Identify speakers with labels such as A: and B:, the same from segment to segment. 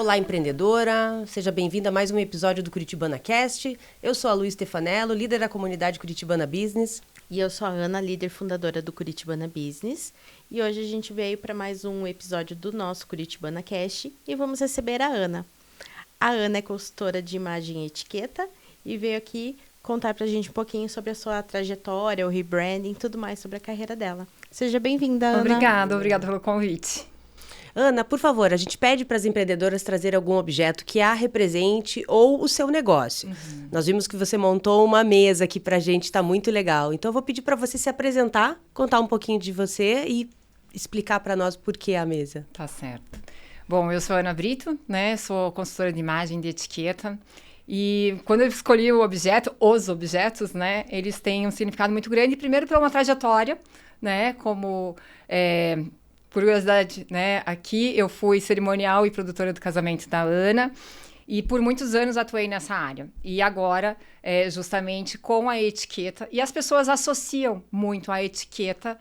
A: Olá, empreendedora! Seja bem-vinda a mais um episódio do Curitibana Cast. Eu sou a Luiz Stefanello, líder da comunidade Curitibana Business.
B: E eu sou a Ana, líder fundadora do Curitibana Business. E hoje a gente veio para mais um episódio do nosso Curitibana Cast e vamos receber a Ana. A Ana é consultora de imagem e etiqueta e veio aqui contar para a gente um pouquinho sobre a sua trajetória, o rebranding, tudo mais sobre a carreira dela. Seja bem-vinda, Ana.
C: Obrigada pelo convite.
A: Ana, por favor, a gente pede para as empreendedoras trazer algum objeto que a represente ou o seu negócio. Nós vimos que você montou uma mesa aqui para a gente, está muito legal. Então, eu vou pedir para você se apresentar, contar um pouquinho de você e explicar para nós por que a mesa.
C: Tá certo. Bom, eu sou a Ana Brito, né? Sou consultora de imagem e de etiqueta. E quando eu escolhi o objeto, os objetos, né? Eles têm um significado muito grande. Primeiro, pela uma trajetória, né? Como... curiosidade, né? Aqui eu fui cerimonial e produtora do casamento da Ana e por muitos anos atuei nessa área. E agora, justamente com a etiqueta, e as pessoas associam muito a etiqueta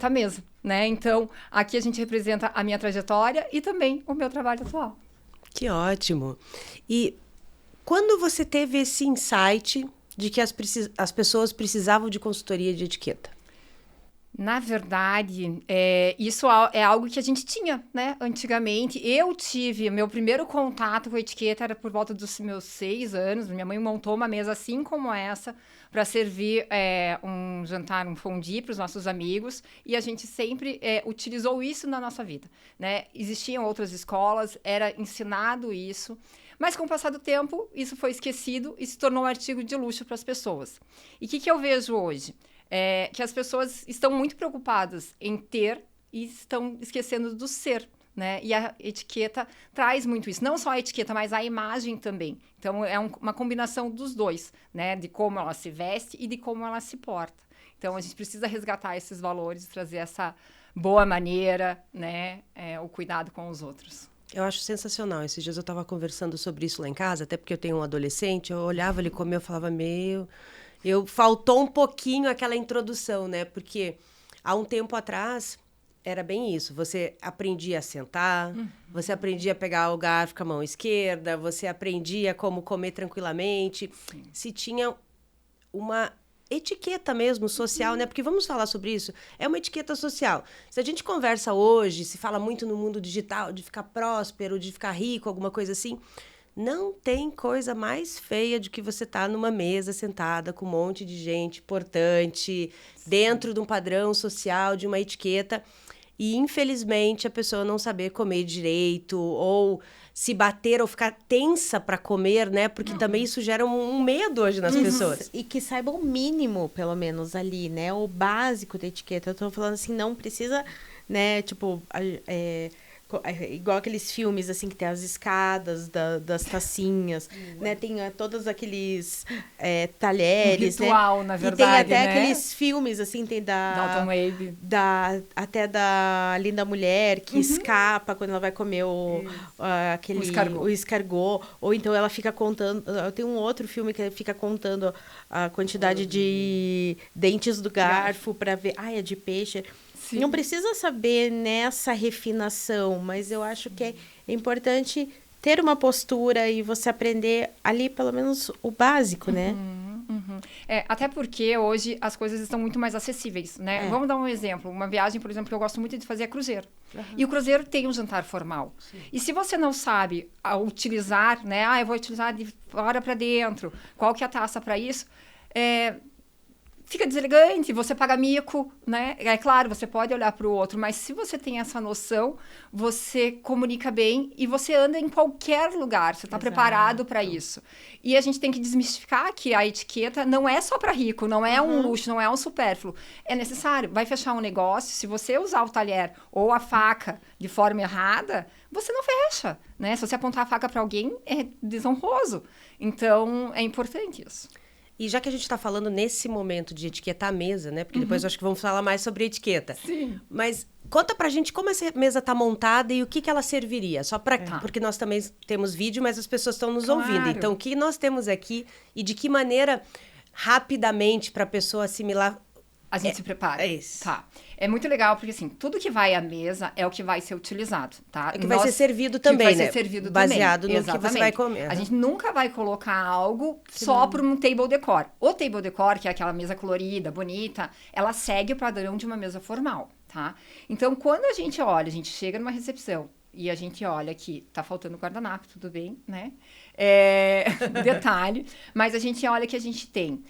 C: mesa, né? Então, aqui a gente representa a minha trajetória e também o meu trabalho atual.
A: Que ótimo! E quando você teve esse insight de que as pessoas precisavam de consultoria de etiqueta?
C: Na verdade, isso é algo que a gente tinha, né? Antigamente, eu tive... Meu primeiro contato com a etiqueta era por volta dos meus 6 anos. Minha mãe montou uma mesa assim como essa para servir um jantar, um fondue para os nossos amigos. E a gente sempre utilizou isso na nossa vida, né? Existiam outras escolas, era ensinado isso. Mas, com o passar do tempo, isso foi esquecido e se tornou um artigo de luxo para as pessoas. E o que eu vejo hoje? Que as pessoas estão muito preocupadas em ter e estão esquecendo do ser, né? E a etiqueta traz muito isso. Não só a etiqueta, mas a imagem também. Então, é uma combinação dos dois, né? De como ela se veste e de como ela se porta. Então, a gente precisa resgatar esses valores, trazer essa boa maneira, né? O cuidado com os outros.
A: Eu acho sensacional. Esses dias eu estava conversando sobre isso lá em casa, até porque eu tenho um adolescente, eu olhava ele comer, eu falava, faltou um pouquinho aquela introdução, né? Porque há um tempo atrás era bem isso. Você aprendia a sentar, você aprendia a pegar o garfo com a mão esquerda, você aprendia como comer tranquilamente. Sim. Se tinha uma etiqueta mesmo social, né? Porque vamos falar sobre isso. É uma etiqueta social. Se a gente conversa hoje, se fala muito no mundo digital de ficar próspero, de ficar rico, alguma coisa assim... Não tem coisa mais feia do que você estar numa mesa sentada com um monte de gente importante, dentro de um padrão social, de uma etiqueta, e infelizmente a pessoa não saber comer direito, ou se bater ou ficar tensa para comer, né? Porque também isso gera um medo hoje nas pessoas.
B: E que saiba o mínimo, pelo menos, ali, né? O básico da etiqueta. Eu tô falando assim, não precisa, né? Tipo... igual aqueles filmes, assim, que tem as escadas das tacinhas, né? Tem todos aqueles talheres,
C: ritual,
B: né?
C: Na verdade,
B: e tem até
C: né?
B: aqueles filmes, assim, tem
C: Dalton Wave.
B: Até da Linda Mulher, que escapa quando ela vai comer o escargot. Ou então ela fica contando... Tem um outro filme que fica contando a quantidade de dentes do garfo para ver... é de peixe... Sim. Não precisa saber nessa refinação, mas eu acho que é importante ter uma postura e você aprender ali, pelo menos, o básico, né?
C: Até porque hoje as coisas estão muito mais acessíveis, né? Vamos dar um exemplo. Uma viagem, por exemplo, que eu gosto muito de fazer é cruzeiro. E o cruzeiro tem um jantar formal. Sim. E se você não sabe utilizar, né? Eu vou utilizar de fora para dentro. Qual que é a taça para isso? Fica deselegante, você paga mico, né? É claro, você pode olhar para o outro, mas se você tem essa noção, você comunica bem e você anda em qualquer lugar, você está preparado para isso. E a gente tem que desmistificar que a etiqueta não é só para rico, não é um luxo, não é um supérfluo. É necessário. Vai fechar um negócio, se você usar o talher ou a faca de forma errada, você não fecha, né? Se você apontar a faca para alguém, é desonroso. Então, é importante isso.
A: E já que a gente está falando nesse momento de etiquetar a mesa, né? Porque depois eu acho que vamos falar mais sobre etiqueta.
C: Sim.
A: Mas conta pra gente como essa mesa está montada e o que ela serviria. Só para porque nós também temos vídeo, mas as pessoas estão nos ouvindo. Então, o que nós temos aqui e de que maneira, rapidamente, para a pessoa assimilar
C: A gente se prepara.
A: É isso.
C: Tá. É muito legal, porque assim, tudo que vai à mesa é o que vai ser utilizado, tá?
A: É que vai ser servido também,
C: vai
A: né?
C: ser servido
A: Baseado
C: também.
A: no que você vai comer.
C: A gente nunca vai colocar algo só para um table decor. O table decor, que é aquela mesa colorida, bonita, ela segue o padrão de uma mesa formal, tá? Então, quando a gente olha, a gente chega numa recepção e a gente olha que tá faltando guardanapo, tudo bem, né? Detalhe. Mas a gente olha que a gente tem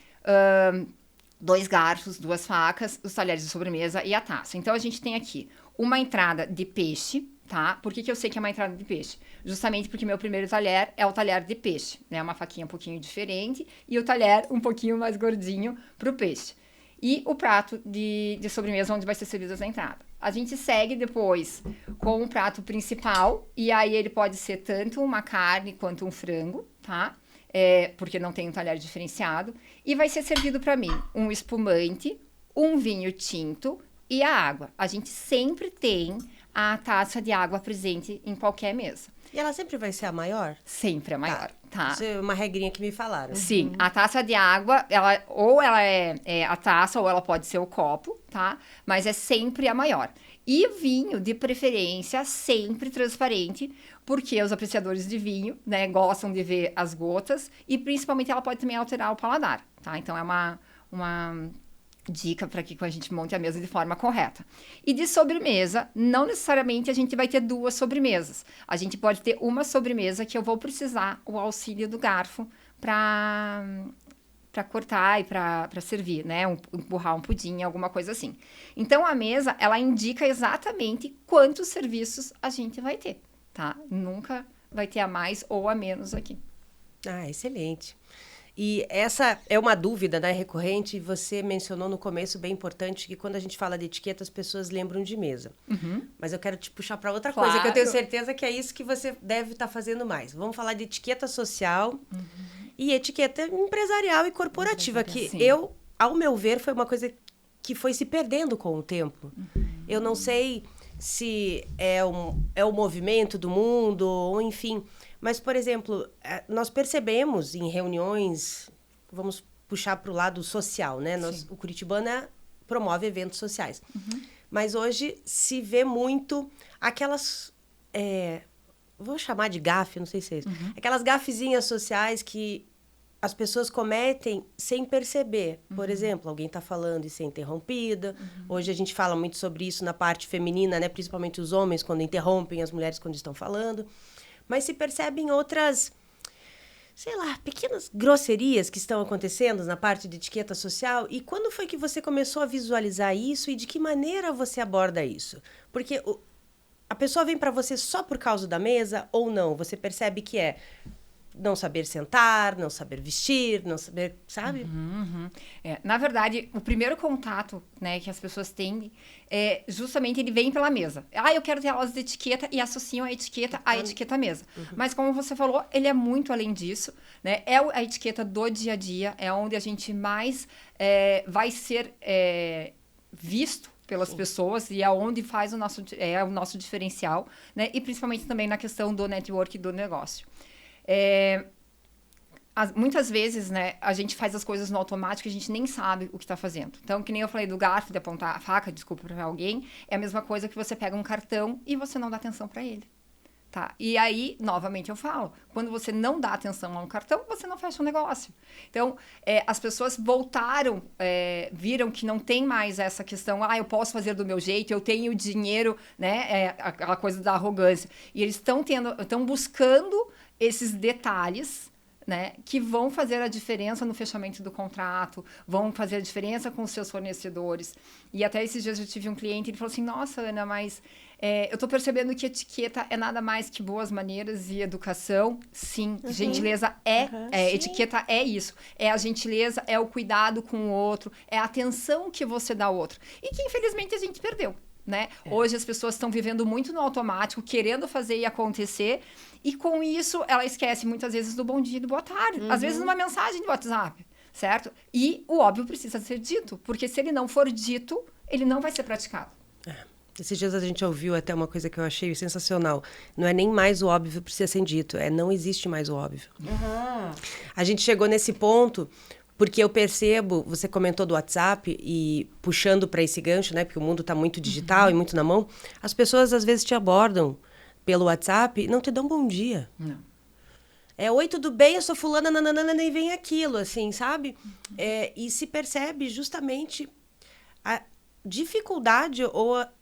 C: 2 garfos, 2 facas, os talheres de sobremesa e a taça. Então, a gente tem aqui uma entrada de peixe, tá? Por que eu sei que é uma entrada de peixe? Justamente porque meu primeiro talher é o talher de peixe, né? Uma faquinha um pouquinho diferente e o talher um pouquinho mais gordinho pro peixe. E o prato de sobremesa onde vai ser servido a entrada. A gente segue depois com o prato principal e aí ele pode ser tanto uma carne quanto um frango, tá? Porque não tem um talher diferenciado. E vai ser servido para mim um espumante, um vinho tinto e a água. A gente sempre tem a taça de água presente em qualquer mesa.
A: E ela sempre vai ser a maior?
C: Sempre a maior, tá?
A: Isso é uma regrinha que me falaram.
C: Sim, a taça de água, ela é a taça ou ela pode ser o copo, tá? Mas é sempre a maior. E vinho, de preferência, sempre transparente, porque os apreciadores de vinho, né, gostam de ver as gotas e principalmente ela pode também alterar o paladar, tá? Então é uma dica para que a gente monte a mesa de forma correta. E de sobremesa, não necessariamente a gente vai ter 2 sobremesas. A gente pode ter uma sobremesa que eu vou precisar o auxílio do garfo para cortar e para servir, né? Empurrar um pudim, alguma coisa assim. Então, a mesa, ela indica exatamente quantos serviços a gente vai ter, tá? Nunca vai ter a mais ou a menos aqui.
A: Ah, excelente. E essa é uma dúvida, né, recorrente. Você mencionou no começo, bem importante, que quando a gente fala de etiqueta, as pessoas lembram de mesa.
C: Uhum.
A: Mas eu quero te puxar para outra
C: Claro.
A: coisa, que eu tenho certeza que é isso que você deve estar fazendo mais. Vamos falar de etiqueta social e etiqueta empresarial e corporativa, que
C: sim.
A: ao meu ver, foi uma coisa que foi se perdendo com o tempo. Eu não sei se é o movimento do mundo, ou enfim... Mas, por exemplo, nós percebemos em reuniões, vamos puxar para o lado social, né? O Curitibana promove eventos sociais. Mas hoje se vê muito aquelas, vou chamar de gafe, não sei se é isso, aquelas gafezinhas sociais que as pessoas cometem sem perceber. Por exemplo, alguém está falando e ser interrompida. Hoje a gente fala muito sobre isso na parte feminina, né? Principalmente os homens quando interrompem as mulheres quando estão falando. Mas se percebem outras, sei lá, pequenas grosserias que estão acontecendo na parte de etiqueta social. E quando foi que você começou a visualizar isso e de que maneira você aborda isso? Porque a pessoa vem para você só por causa da mesa ou não? Você percebe que é não saber sentar, não saber vestir, não saber, sabe?
C: Na verdade, o primeiro contato, né, que as pessoas têm justamente ele vem pela mesa. Eu quero ter aulas de etiqueta e associam a etiqueta à etiqueta mesa. Mas como você falou, ele é muito além disso, né? É a etiqueta do dia a dia, é onde a gente mais vai ser visto pelas pessoas e é onde faz o nosso diferencial, né? E principalmente também na questão do network do negócio. Muitas vezes, né, a gente faz as coisas no automático e a gente nem sabe o que está fazendo. Então, que nem eu falei do garfo, de apontar a faca, desculpa, para alguém, é a mesma coisa que você pega um cartão e você não dá atenção para ele. Tá? E aí, novamente eu falo, quando você não dá atenção a um cartão, você não fecha o negócio. Então, as pessoas voltaram, viram que não tem mais essa questão, eu posso fazer do meu jeito, eu tenho dinheiro, né? Aquela coisa da arrogância. E eles estão buscando esses detalhes, né, que vão fazer a diferença no fechamento do contrato, vão fazer a diferença com os seus fornecedores. E até esses dias eu tive um cliente, ele falou assim, nossa, Ana, mas eu estou percebendo que etiqueta é nada mais que boas maneiras e educação. Sim, gentileza etiqueta é isso. É a gentileza, é o cuidado com o outro, é a atenção que você dá ao outro. E que, infelizmente, a gente perdeu. Né? Hoje as pessoas estão vivendo muito no automático, querendo fazer e acontecer, e com isso ela esquece muitas vezes do bom dia e do boa tarde, às vezes numa mensagem de WhatsApp, certo? E o óbvio precisa ser dito, porque se ele não for dito, ele não vai ser praticado.
A: Esses dias a gente ouviu até uma coisa que eu achei sensacional. Não é nem mais o óbvio precisa ser dito, não existe mais o óbvio. A gente chegou nesse ponto Porque eu percebo, você comentou do WhatsApp e puxando para esse gancho, né? Porque o mundo está muito digital e muito na mão. As pessoas às vezes te abordam pelo WhatsApp e não te dão bom dia.
C: Não.
A: Oi, tudo bem? Eu sou fulana, nananana, e vem aquilo, assim, sabe? E se percebe justamente a dificuldade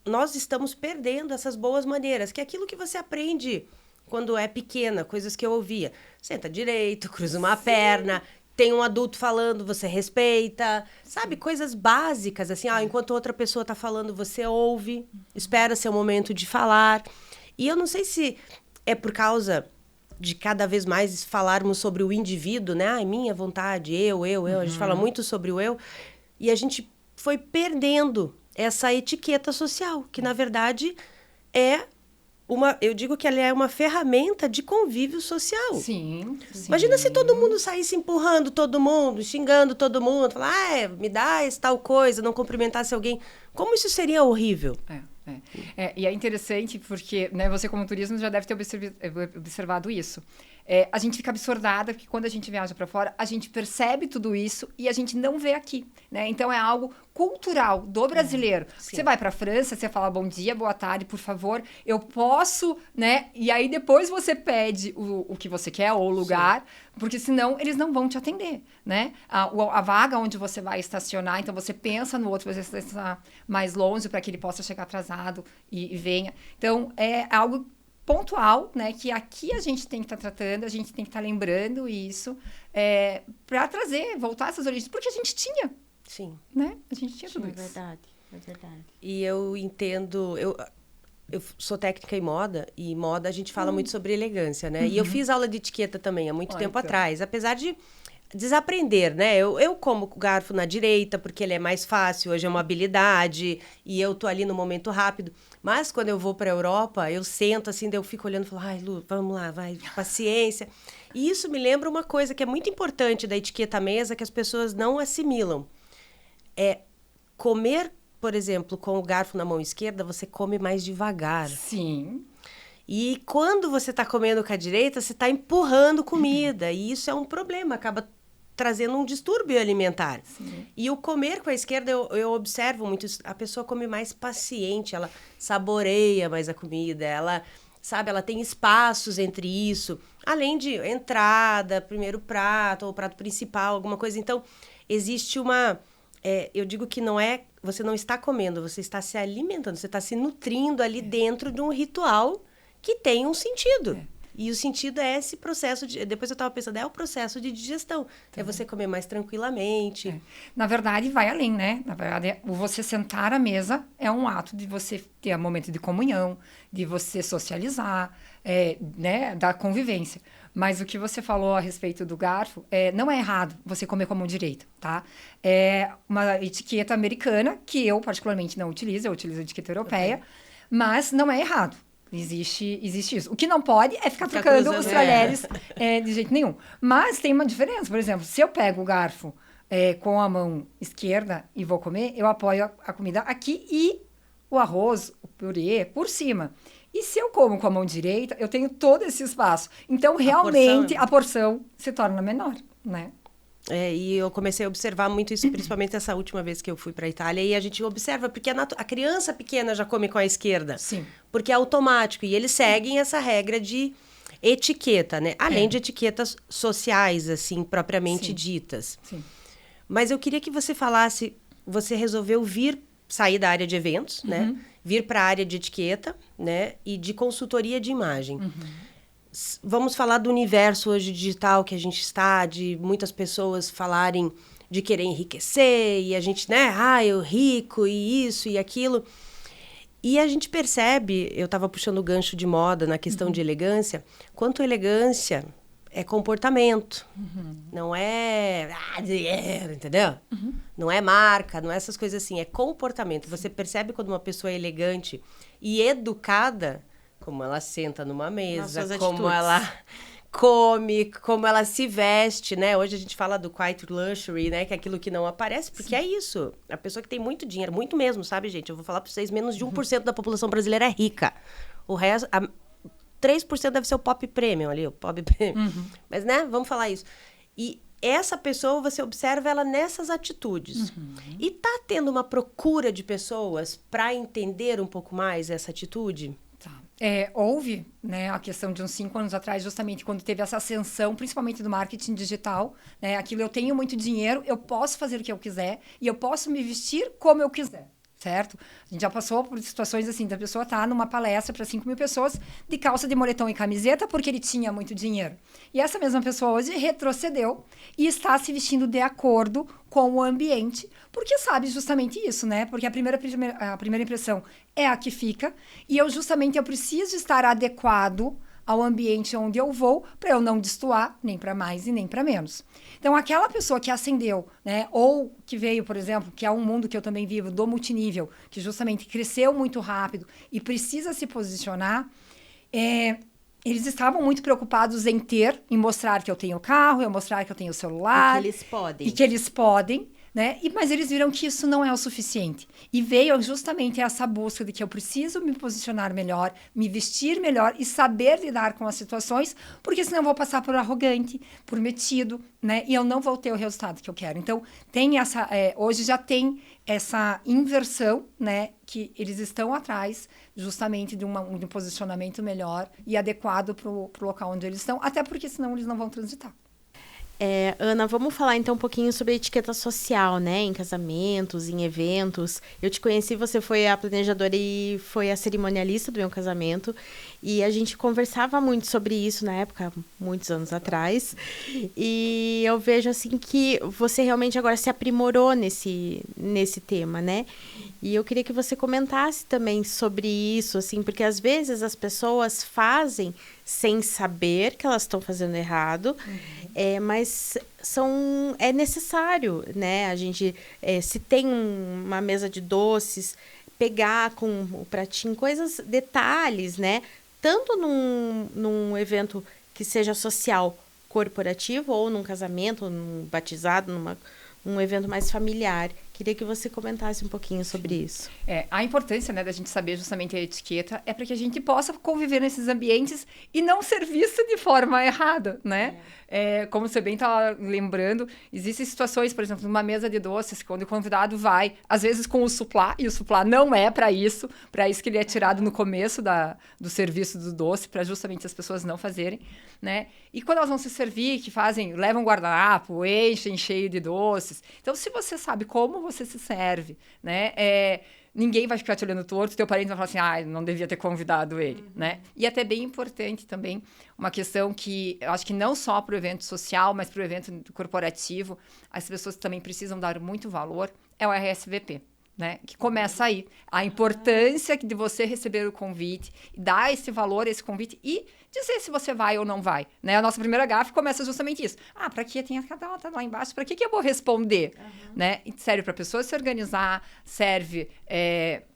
A: nós estamos perdendo essas boas maneiras, que é aquilo que você aprende quando é pequena, coisas que eu ouvia. Senta direito, cruza uma perna, tem um adulto falando, você respeita, sabe? Coisas básicas, assim, enquanto outra pessoa está falando, você ouve, espera seu momento de falar. E eu não sei se é por causa de cada vez mais falarmos sobre o indivíduo, né? Minha vontade, eu. A gente fala muito sobre o eu. E a gente foi perdendo essa etiqueta social, que, na verdade, eu digo que ela é uma ferramenta de convívio social.
C: Sim.
A: Imagina se todo mundo saísse empurrando todo mundo, xingando todo mundo, falar, me dá essa tal coisa, não cumprimentasse alguém. Como isso seria horrível?
C: E é interessante porque, né, você como turismo já deve ter observado isso. A gente fica absurdada porque quando a gente viaja para fora, a gente percebe tudo isso e a gente não vê aqui, né? Então é algo cultural do brasileiro. Você vai para a França, você fala bom dia, boa tarde, por favor, eu posso, né? E aí depois você pede o que você quer ou o lugar, porque senão eles não vão te atender, né? A vaga onde você vai estacionar, então você pensa no outro, você está mais longe para que ele possa chegar atrasado e venha. Então é algo pontual, né, que aqui a gente tem que estar tratando, a gente tem que estar lembrando isso, para voltar essas origens, porque a gente tinha.
A: Sim.
C: Né? A gente tinha tudo isso.
B: É verdade.
A: E eu entendo, eu sou técnica em moda, e moda a gente fala muito sobre elegância, né? E eu fiz aula de etiqueta também, há muito tempo atrás, apesar de desaprender, né? Eu como o garfo na direita, porque ele é mais fácil, hoje é uma habilidade, e eu tô ali no momento rápido. Mas quando eu vou para a Europa, eu sento assim, daí eu fico olhando e falo, ai, Lu, vamos lá, vai, paciência. E isso me lembra uma coisa que é muito importante da etiqueta à mesa, que as pessoas não assimilam. Comer, por exemplo, com o garfo na mão esquerda, você come mais devagar.
C: Sim.
A: E quando você está comendo com a direita, você está empurrando comida. E isso é um problema, acaba trazendo um distúrbio alimentar.
C: Sim.
A: E o comer com a esquerda, eu observo muito isso. A pessoa come mais paciente, ela saboreia mais a comida, ela tem espaços entre isso. Além de entrada, primeiro prato, ou prato principal, alguma coisa. Então, existe eu digo que você não está comendo, você está se alimentando, você está se nutrindo ali dentro de um ritual que tem um sentido. E o sentido é esse processo depois eu estava pensando, é o processo de digestão. É você comer mais tranquilamente.
C: Na verdade, vai além, né? Na verdade, você sentar à mesa é um ato de você ter um momento de comunhão, de você socializar, né? Da convivência. Mas o que você falou a respeito do garfo, não é errado você comer com a mão direita, tá? É uma etiqueta americana, que eu particularmente não utilizo, eu utilizo a etiqueta europeia, mas não é errado. Existe isso. O que não pode é ficar trocando os talheres de jeito nenhum. Mas tem uma diferença. Por exemplo, se eu pego o garfo com a mão esquerda e vou comer, eu apoio a comida aqui e o arroz, o purê, por cima. E se eu como com a mão direita, eu tenho todo esse espaço. Então, realmente, a porção se torna menor, né?
A: E eu comecei a observar muito isso, principalmente essa última vez que eu fui para a Itália. E a gente observa, porque a criança pequena já come com a esquerda.
C: Sim.
A: Porque é automático. E eles seguem essa regra de etiqueta, né? Além de etiquetas sociais, assim, propriamente ditas.
C: Sim.
A: Mas eu queria que você falasse, você resolveu sair da área de eventos, né? Vir para a área de etiqueta, né? E de consultoria de imagem. Vamos falar do universo hoje digital que a gente está, de muitas pessoas falarem de querer enriquecer, e a gente, né, eu rico, e isso e aquilo. E a gente percebe, eu estava puxando o gancho de moda na questão de elegância, quanto elegância é comportamento, não é dinheiro, entendeu? Não é marca, não é essas coisas assim, é comportamento. Você percebe quando uma pessoa é elegante e educada, como ela senta numa mesa, como ela come, como ela se veste, né? Hoje a gente fala do quiet luxury, né? Que é aquilo que não aparece, porque é isso. A pessoa que tem muito dinheiro, muito mesmo, sabe, gente? Eu vou falar para vocês, menos de 1% da população brasileira é rica. O resto, 3% deve ser o pop premium ali, o pop premium. Mas, né? Vamos falar isso. E essa pessoa, você observa ela nessas atitudes. E tá tendo uma procura de pessoas para entender um pouco mais essa atitude?
C: Tá. Houve, né, a questão de uns 5 anos atrás, justamente quando teve essa ascensão, principalmente do marketing digital, né, aquilo, eu tenho muito dinheiro, eu posso fazer o que eu quiser e eu posso me vestir como eu quiser. Certo? A gente já passou por situações assim, da pessoa estar numa palestra para 5 mil pessoas de calça de moletom e camiseta porque ele tinha muito dinheiro. E essa mesma pessoa hoje retrocedeu e está se vestindo de acordo com o ambiente, porque sabe justamente isso, né? Porque a primeira impressão é a que fica e eu preciso estar adequado ao ambiente onde eu vou, para eu não destoar nem para mais e nem para menos. Então, aquela pessoa que ascendeu, né, ou que veio, por exemplo, que é um mundo que eu também vivo, do multinível, que justamente cresceu muito rápido e precisa se posicionar, eles estavam muito preocupados em mostrar que eu tenho carro, em mostrar que eu tenho celular.
B: E que eles podem.
C: E que eles podem. Né? Mas eles viram que isso não é o suficiente. E veio justamente essa busca de que eu preciso me posicionar melhor, me vestir melhor e saber lidar com as situações, porque senão eu vou passar por arrogante, por metido, né? E eu não vou ter o resultado que eu quero. Então, tem hoje já tem essa inversão, né? Que eles estão atrás justamente de um posicionamento melhor e adequado para o local onde eles estão, até porque senão eles não vão transitar.
B: Ana, vamos falar então um pouquinho sobre a etiqueta social, né? Em casamentos, em eventos. Eu te conheci, você foi a planejadora e foi a cerimonialista do meu casamento. E a gente conversava muito sobre isso na época, muitos anos atrás. E eu vejo, assim, que você realmente agora se aprimorou nesse tema, né? E eu queria que você comentasse também sobre isso, assim, porque às vezes as pessoas fazem sem saber que elas estão fazendo errado, mas é necessário, né? A gente, se tem uma mesa de doces, pegar com o pratinho, detalhes, né? Tanto num evento que seja social, corporativo, ou num casamento, num batizado, num evento mais familiar. Queria que você comentasse um pouquinho sobre isso.
C: A importância, né, da gente saber justamente a etiqueta é para que a gente possa conviver nesses ambientes e não ser visto de forma errada, né? Como você bem está lembrando, existem situações, por exemplo, numa mesa de doces, quando o convidado vai, às vezes com o suplá, e o suplá não é para isso que ele é tirado no começo do serviço do doce, para justamente as pessoas não fazerem, né? E quando elas vão se servir, levam guardanapo, enchem cheio de doces. Então, se você sabe como você se serve, né? Ninguém vai ficar te olhando torto, teu parente vai falar assim, não devia ter convidado ele, né? E até bem importante também, uma questão que eu acho que não só para o evento social, mas para o evento corporativo, as pessoas também precisam dar muito valor, é o RSVP. Né? Que começa aí. A importância de você receber o convite, dar esse valor a esse convite e dizer se você vai ou não vai. Né? A nossa primeira gafe começa justamente isso. Para que tem a data lá embaixo? Para que eu vou responder? Né? E serve para a pessoa se organizar, serve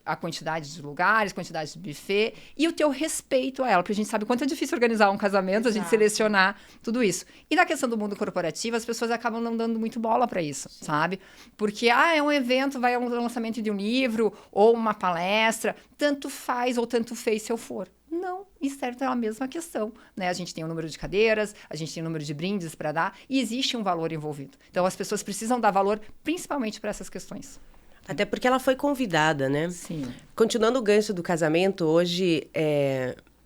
C: a quantidade de lugares, quantidade de buffet e o teu respeito a ela, porque a gente sabe quanto é difícil organizar um casamento, a gente selecionar tudo isso. E na questão do mundo corporativo, as pessoas acabam não dando muito bola para isso, sabe? Porque, é um evento, vai um lançamento de um livro ou uma palestra, tanto faz ou tanto fez se eu for. Não, isso é a mesma questão, né? A gente tem um número de cadeiras, a gente tem um número de brindes para dar e existe um valor envolvido. Então, as pessoas precisam dar valor principalmente para essas questões.
A: Até porque ela foi convidada, né?
C: Sim.
A: Continuando o gancho do casamento, hoje...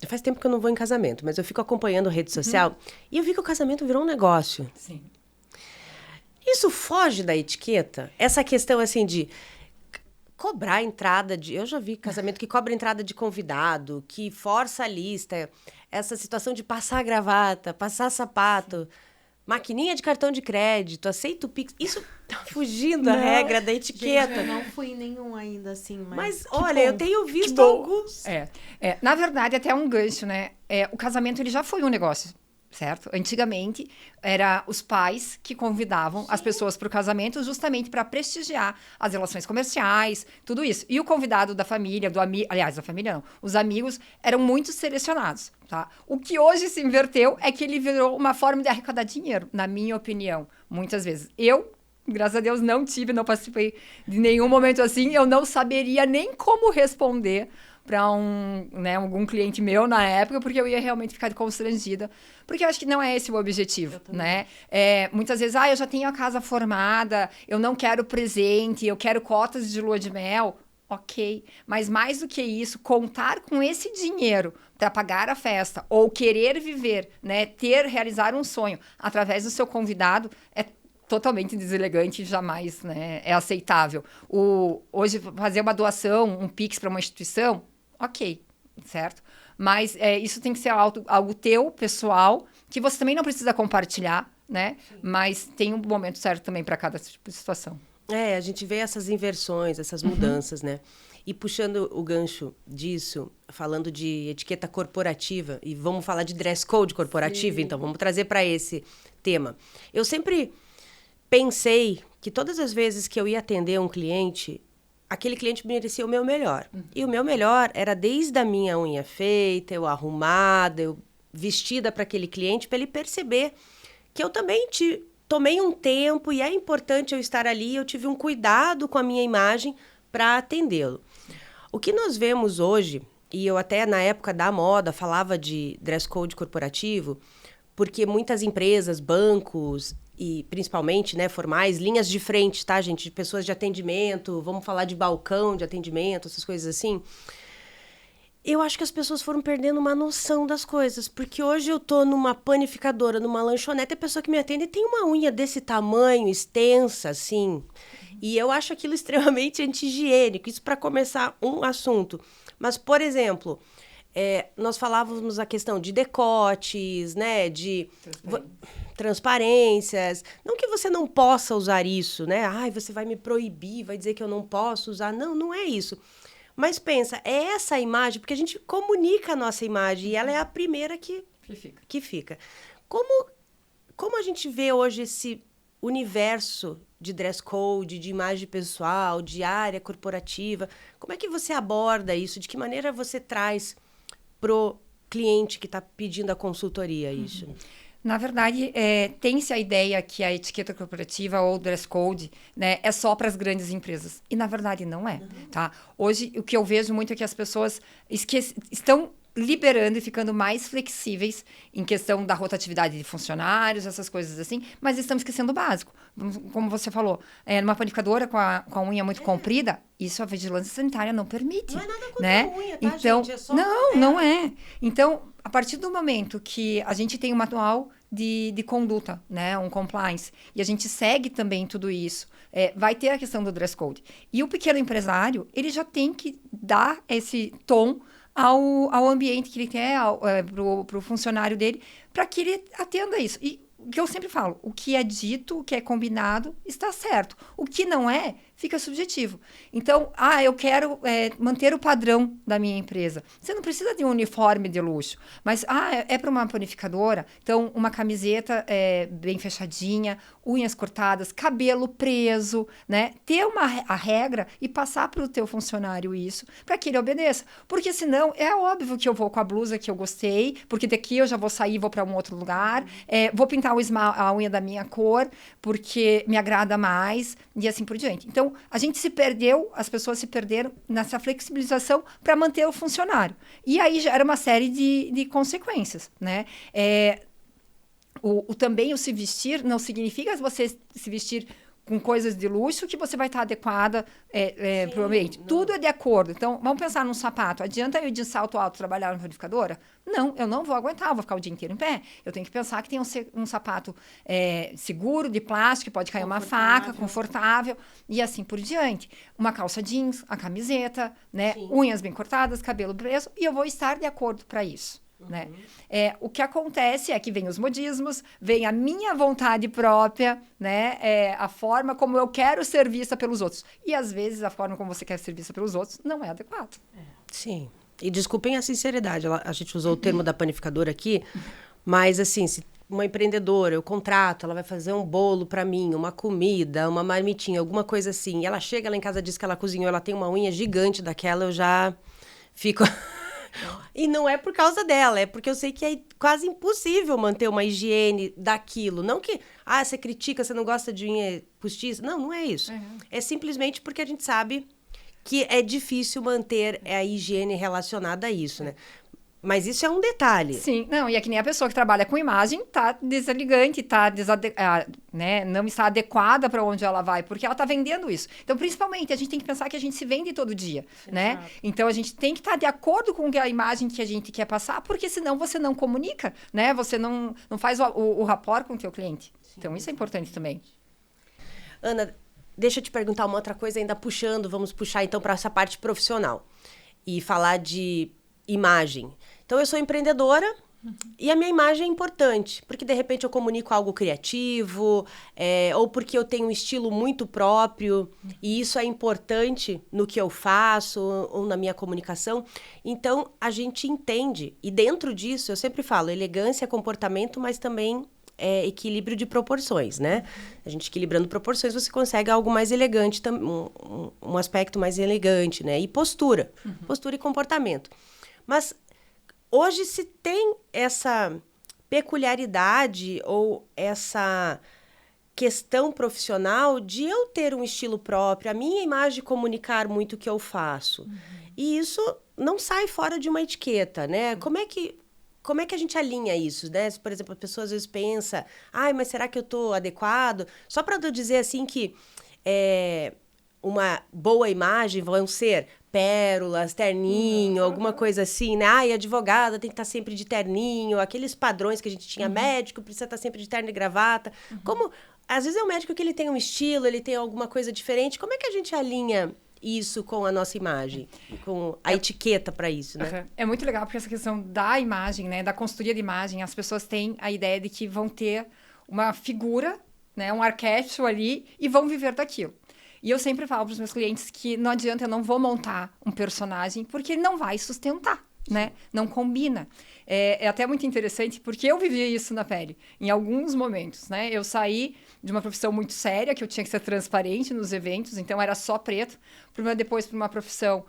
A: Faz tempo que eu não vou em casamento, mas eu fico acompanhando rede social e eu vi que o casamento virou um negócio.
C: Sim.
A: Isso foge da etiqueta? Essa questão, assim, de cobrar a entrada de... Eu já vi casamento que cobra a entrada de convidado, que força a lista, essa situação de passar gravata, passar sapato... Maquininha de cartão de crédito, aceita o Pix. Isso tá fugindo da regra, da etiqueta.
B: Gente, eu não fui em nenhum ainda, assim. Mas
A: olha, eu tenho visto alguns.
C: Na verdade, até um gancho, né? O casamento, ele já foi um negócio, certo? Antigamente, era os pais que convidavam as pessoas para o casamento justamente para prestigiar as relações comerciais, tudo isso. E o convidado da família, aliás, da família não, os amigos eram muito selecionados, tá? O que hoje se inverteu é que ele virou uma forma de arrecadar dinheiro, na minha opinião, muitas vezes. Eu Graças a Deus não tive, não participei de nenhum momento assim. Eu não saberia nem como responder para algum cliente meu na época, porque eu ia realmente ficar constrangida. Porque eu acho que não é esse o objetivo, né? Muitas vezes, eu já tenho a casa formada, eu não quero presente, eu quero cotas de lua de mel. Ok, mas mais do que isso, contar com esse dinheiro para pagar a festa ou querer viver, né, realizar um sonho através do seu convidado é totalmente deselegante e jamais, né, é aceitável. Hoje, fazer uma doação, um Pix para uma instituição, ok, certo? Mas isso tem que ser algo teu, pessoal, que você também não precisa compartilhar, né? Sim. Mas tem um momento certo também para cada tipo de situação.
A: A gente vê essas inversões, essas mudanças, né? E puxando o gancho disso, falando de etiqueta corporativa, e vamos falar de dress code corporativo, Sim. Então vamos trazer para esse tema. Eu sempre pensei que todas as vezes que eu ia atender um cliente, aquele cliente merecia o meu melhor. E o meu melhor era desde a minha unha feita, eu arrumada, eu vestida para aquele cliente, para ele perceber que eu também tomei um tempo e é importante eu estar ali, eu tive um cuidado com a minha imagem para atendê-lo. O que nós vemos hoje, e eu até na época da moda falava de dress code corporativo, porque muitas empresas, bancos e principalmente, né, formais, linhas de frente, tá, gente? De pessoas de atendimento, vamos falar de balcão de atendimento, essas coisas assim. Eu acho que as pessoas foram perdendo uma noção das coisas, porque hoje eu tô numa panificadora, numa lanchonete, a pessoa que me atende tem uma unha desse tamanho, extensa, assim, e eu acho aquilo extremamente anti-higiênico, isso para começar um assunto. Mas, por exemplo, nós falávamos a questão de decotes, né, de transparências, não que você não possa usar isso, né, você vai me proibir, vai dizer que eu não posso usar, não é isso. Mas pensa, é essa a imagem, porque a gente comunica a nossa imagem e ela é a primeira que fica. Como a gente vê hoje esse universo de dress code, de imagem pessoal, de área corporativa? Como é que você aborda isso? De que maneira você traz pro cliente que está pedindo a consultoria isso?
C: Na verdade, tem-se a ideia que a etiqueta corporativa ou dress code, né, é só para as grandes empresas. E, na verdade, não é. Tá? Hoje, o que eu vejo muito é que as pessoas estão liberando e ficando mais flexíveis em questão da rotatividade de funcionários, essas coisas assim, mas estamos esquecendo o básico. Como você falou, numa panificadora com a unha muito comprida, isso a vigilância sanitária não permite. Não é nada contra a unha, tá, então, gente? É só não é. Então, a partir do momento que a gente tem um manual de conduta, né, um compliance, e a gente segue também tudo isso, vai ter a questão do dress code. E o pequeno empresário, ele já tem que dar esse tom ao ambiente que ele quer, para o funcionário dele, para que ele atenda isso. E o que eu sempre falo, o que é dito, o que é combinado, está certo. O que não é, fica subjetivo. Então, eu quero manter o padrão da minha empresa. Você não precisa de um uniforme de luxo, mas é para uma panificadora, então uma camiseta bem fechadinha, unhas cortadas, cabelo preso, né? Ter a regra e passar para o teu funcionário isso, para que ele obedeça. Porque senão, é óbvio que eu vou com a blusa que eu gostei, porque daqui eu já vou sair, vou para um outro lugar, vou pintar a unha da minha cor, porque me agrada mais, e assim por diante. Então, a gente se perdeu, as pessoas se perderam nessa flexibilização para manter o funcionário. E aí gera uma série de consequências, né? Também o se vestir não significa você se vestir com coisas de luxo que você vai estar adequada para o ambiente. Não. Tudo é de acordo. Então, vamos pensar num sapato. Adianta eu ir de salto alto trabalhar na panificadora? Não, eu não vou aguentar, eu vou ficar o dia inteiro em pé. Eu tenho que pensar que tem um sapato seguro, de plástico, pode cair uma faca, confortável, e assim por diante. Uma calça jeans, a camiseta, né? Unhas bem cortadas, cabelo preso, e eu vou estar de acordo para isso. Né? O que acontece é que vem os modismos, vem a minha vontade própria, né? A forma como eu quero ser vista pelos outros. E, às vezes, a forma como você quer ser vista pelos outros não é adequada.
A: Sim. E desculpem a sinceridade, a gente usou o termo da panificadora aqui, mas, assim, se uma empreendedora, eu contrato, ela vai fazer um bolo para mim, uma comida, uma marmitinha, alguma coisa assim, e ela chega lá em casa, diz que ela cozinhou, ela tem uma unha gigante daquela, eu já fico... E não é por causa dela, é porque eu sei que é quase impossível manter uma higiene daquilo. Não que, você critica, você não gosta de unha postiça. Não, não é isso. É simplesmente porque a gente sabe que é difícil manter a higiene relacionada a isso, né? Mas isso é um detalhe.
C: Sim, não, e é que nem a pessoa que trabalha com imagem tá deselegante, né, não está adequada para onde ela vai, porque ela está vendendo isso. Então, principalmente, a gente tem que pensar que a gente se vende todo dia, né? Então, a gente tem que estar de acordo com a imagem que a gente quer passar, porque senão você não comunica, né? Você não faz o rapport com o teu cliente. Então, isso é importante também.
A: Ana, deixa eu te perguntar uma outra coisa, ainda vamos puxar então para essa parte profissional e falar de imagem. Então, eu sou empreendedora e a minha imagem é importante, porque de repente eu comunico algo criativo, ou porque eu tenho um estilo muito próprio, e isso é importante no que eu faço ou na minha comunicação. Então, a gente entende, e dentro disso, eu sempre falo, elegância é comportamento, mas também é equilíbrio de proporções, né? A gente equilibrando proporções, você consegue algo mais elegante, um aspecto mais elegante, né? E postura, postura e comportamento. Mas hoje se tem essa peculiaridade ou essa questão profissional de eu ter um estilo próprio, a minha imagem comunicar muito o que eu faço. E isso não sai fora de uma etiqueta, né? Como é que a gente alinha isso, né? Por exemplo, a pessoa às vezes pensa, mas será que eu estou adequado? Só para eu dizer assim que uma boa imagem vão ser pérolas, terninho, alguma coisa assim, né? E advogada tem que estar sempre de terninho, aqueles padrões que a gente tinha, médico precisa estar sempre de terno e gravata. Como, às vezes é um médico que ele tem um estilo, ele tem alguma coisa diferente, como é que a gente alinha isso com a nossa imagem, com a etiqueta para isso, né?
C: É muito legal porque essa questão da imagem, né, da consultoria de imagem, as pessoas têm a ideia de que vão ter uma figura, né, um arquétipo ali e vão viver daquilo. E eu sempre falo para os meus clientes que não adianta, eu não vou montar um personagem porque ele não vai sustentar, né? Não combina. É até muito interessante porque eu vivi isso na pele, em alguns momentos, né? Eu saí de uma profissão muito séria, que eu tinha que ser transparente nos eventos, então era só preto, depois para uma profissão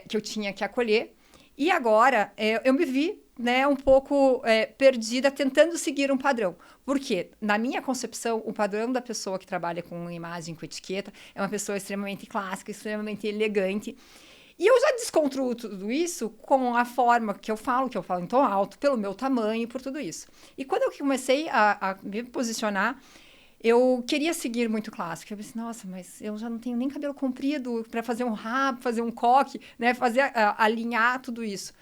C: que eu tinha que acolher. E agora eu me vi, né, um pouco perdida, tentando seguir um padrão. Porque, na minha concepção, o padrão da pessoa que trabalha com imagem, com etiqueta, é uma pessoa extremamente clássica, extremamente elegante. E eu já desconstruo tudo isso com a forma que eu falo em tom alto, pelo meu tamanho, por tudo isso. E quando eu comecei a me posicionar, eu queria seguir muito clássico. Eu pensei, nossa, mas eu já não tenho nem cabelo comprido para fazer um rabo, fazer um coque, né? Alinhar tudo isso.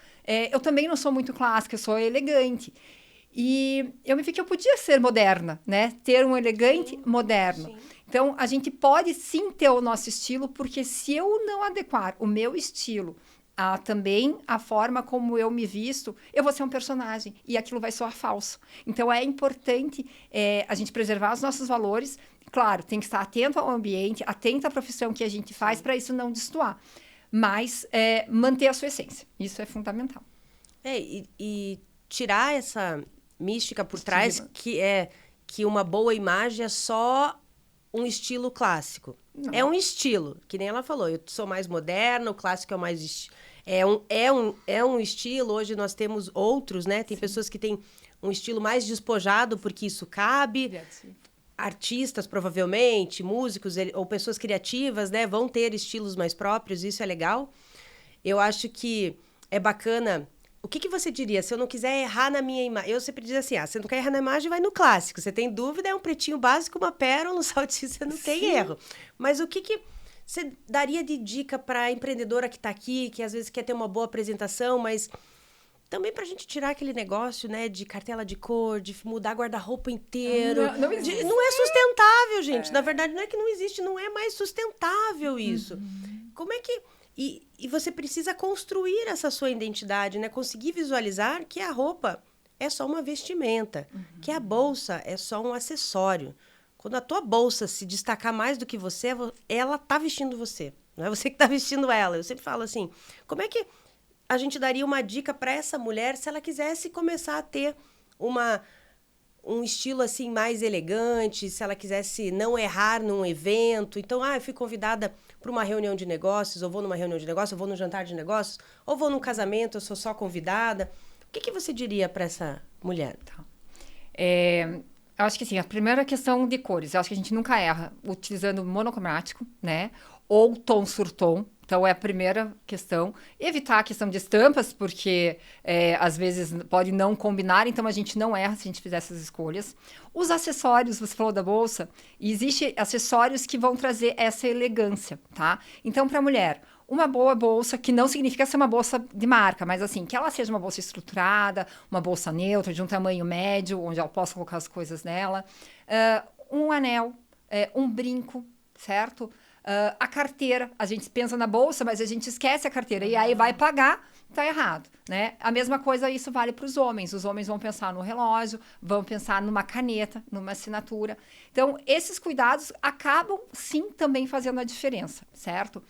C: Eu também não sou muito clássica, eu sou elegante. E eu me vi que eu podia ser moderna, né? Ter um elegante moderno. Sim. Então, a gente pode sim ter o nosso estilo, porque se eu não adequar o meu estilo também a forma como eu me visto, eu vou ser um personagem e aquilo vai soar falso. Então, é importante a gente preservar os nossos valores. Claro, tem que estar atento ao ambiente, atento à profissão que a gente faz para isso não destoar. Mas manter a sua essência. Isso é fundamental.
A: E tirar essa mística por trás, que é que uma boa imagem é só um estilo clássico. Não. É um estilo, que nem ela falou. Eu sou mais moderna, o clássico é o mais... É um estilo. Hoje nós temos outros, né? Tem pessoas que têm um estilo mais despojado, porque isso cabe. Artistas, provavelmente, músicos ou pessoas criativas, né? Vão ter estilos mais próprios, isso é legal. Eu acho que é bacana... O que você diria se eu não quiser errar na minha imagem? Eu sempre digo assim, você não quer errar na imagem, vai no clássico. Você tem dúvida, é um pretinho básico, uma pérola, um saltinho, você não tem erro. Mas o que você daria de dica para a empreendedora que está aqui, que às vezes quer ter uma boa apresentação, mas também para a gente tirar aquele negócio, né, de cartela de cor, de mudar guarda-roupa inteiro.
C: Não existe.
A: Não é sustentável, gente. Na verdade, não é que não existe, não é mais sustentável isso. Como é que... E você precisa construir essa sua identidade, né? Conseguir visualizar que a roupa é só uma vestimenta, que a bolsa é só um acessório. Quando a tua bolsa se destacar mais do que você, ela tá vestindo você. Não é você que tá vestindo ela. Eu sempre falo assim, como é que a gente daria uma dica para essa mulher se ela quisesse começar a ter um estilo assim mais elegante, se ela quisesse não errar num evento. Então, eu fui convidada para uma reunião de negócios, ou vou numa reunião de negócios, ou vou num jantar de negócios, ou vou num casamento, eu sou só convidada. O que você diria para essa mulher?
C: Eu acho que assim, a primeira questão de cores, eu acho que a gente nunca erra utilizando monocromático, né? Ou tom sur tom. Então, é a primeira questão. Evitar a questão de estampas, porque às vezes pode não combinar, então a gente não erra se a gente fizer essas escolhas. Os acessórios, você falou da bolsa, e existem acessórios que vão trazer essa elegância, tá? Então, para a mulher, uma boa bolsa, que não significa ser uma bolsa de marca, mas assim, que ela seja uma bolsa estruturada, uma bolsa neutra, de um tamanho médio, onde ela possa colocar as coisas nela. Um anel, um brinco, certo? A carteira, a gente pensa na bolsa, mas a gente esquece a carteira. E aí vai pagar, tá errado, né? A mesma coisa, isso vale para os homens. Os homens vão pensar no relógio, vão pensar numa caneta, numa assinatura. Então, esses cuidados acabam, sim, também fazendo a diferença, certo?